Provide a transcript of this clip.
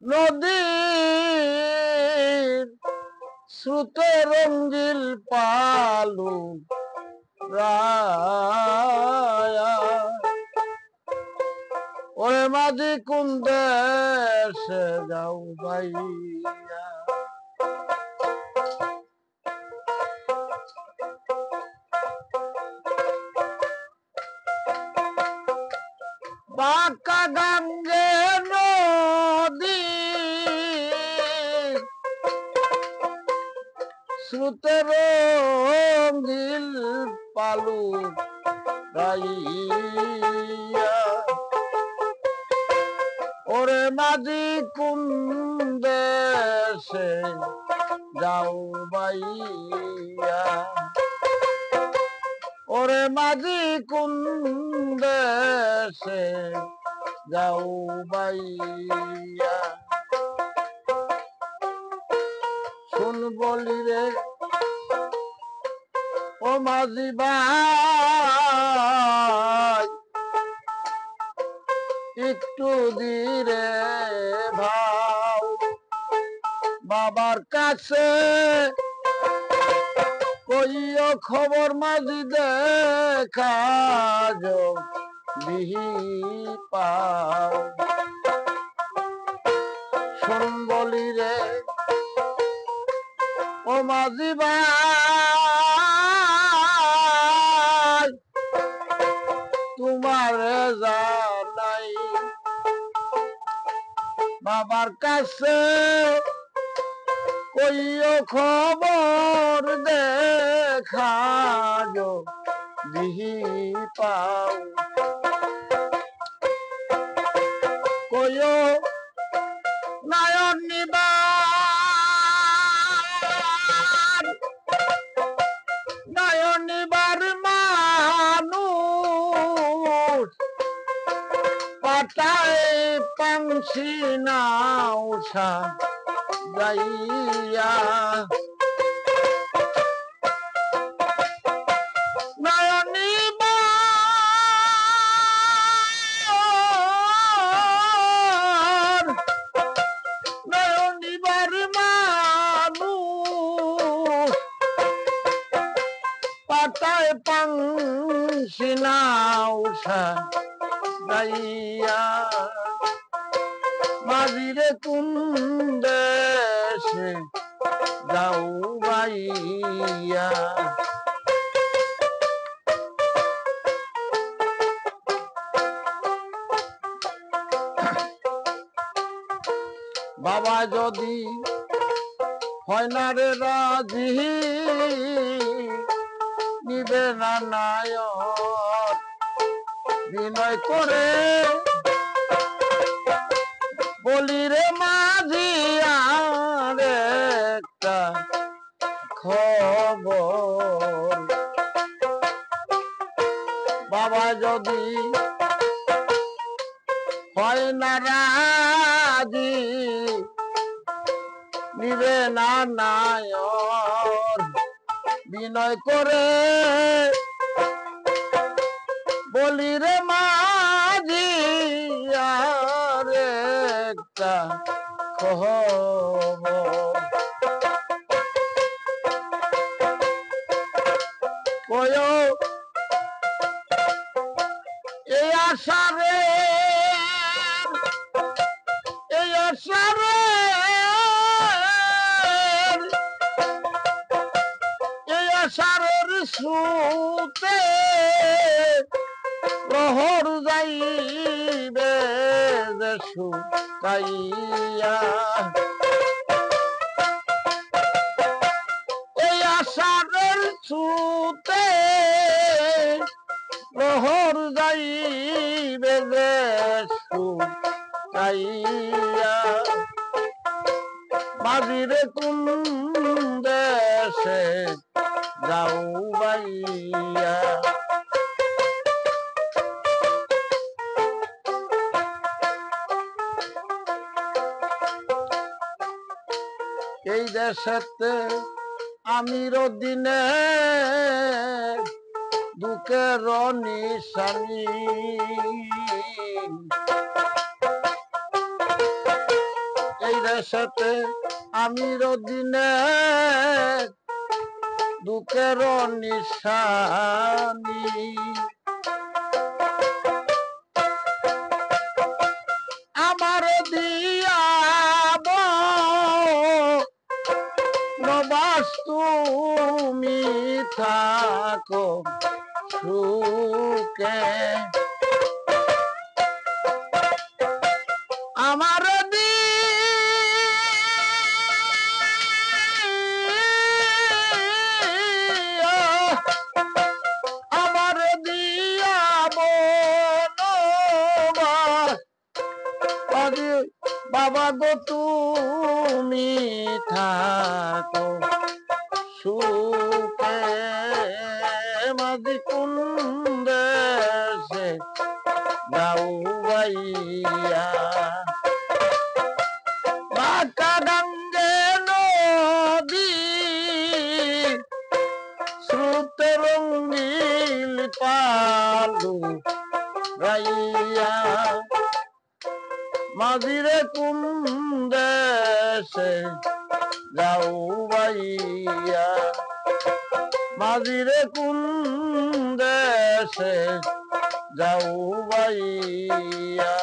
নদীর স্রোতে রঙ্গিল পালু রায়া ওরে মাঝি কোন দেশে যাও ভাইয়া বাঁকা গাঙ্গে নদী স্রোতে রঙ্গিল পালু রাইয়া ওরে মাঝি কোন দেশে যাও বাইয়া ওরে মাঝি কোন দেশে যাও বাইয়া শুন বলি রে ও মাঝি ভাই একটু ধীরে ভাও বাবার কাছে কইও খবর মাঝি দেখা বিহি পাও শোন বলি রে ও মাঝি ভাই তোমার জানাই বাবার কাছে কইও খবর দেখা দিহি পাও কইও নয়ন নিবার নয়ন নিবার মানুষ পাতায় পাংশি নাউসা যাইয়া নয়ন নিবার নয়ন নিবার মানুষ পাতায় পাংশি নাউসা যাইয়া মাঝিরে কোন দেশে যাও বাইয়া বাবা যদি হয় না রে রাজি নিবে না নায়ক বিনয় করে বলি রে মাঝি আর একটা খবর বাবা যদি হয় না রাজি নিবে না নায়র বিনয় করে বলি রে মাঝি আর একটা খবর কয়ো এই আশারে এই আশারের সুতে প্রহর যাইবে যে শুকাইয়া এই আশারের সুতে প্রহর যাইবে যে শুকাইয়া মাঝিরে কোন দেশে যাও বাইয়া এই দেশেতে আমির দিনে দুঃখের নিশানি দেশেতে আমি রদিনে দুঃখের নিশানি আমার দিয়া নবাস তুমি থাকো সুখে আমার আমার দিয়া বাবা গো তুমি থাকো সুখে মাঝি কোন দেশে যাও বাইয়া বাঁকা ডাঙ্গে নদী স্রোতে রঙ্গিল পালু গাইয়া মাঝিরে কোন দেশে যাও বাইয়া মাঝিরে কোন দেশে যাও বাইয়া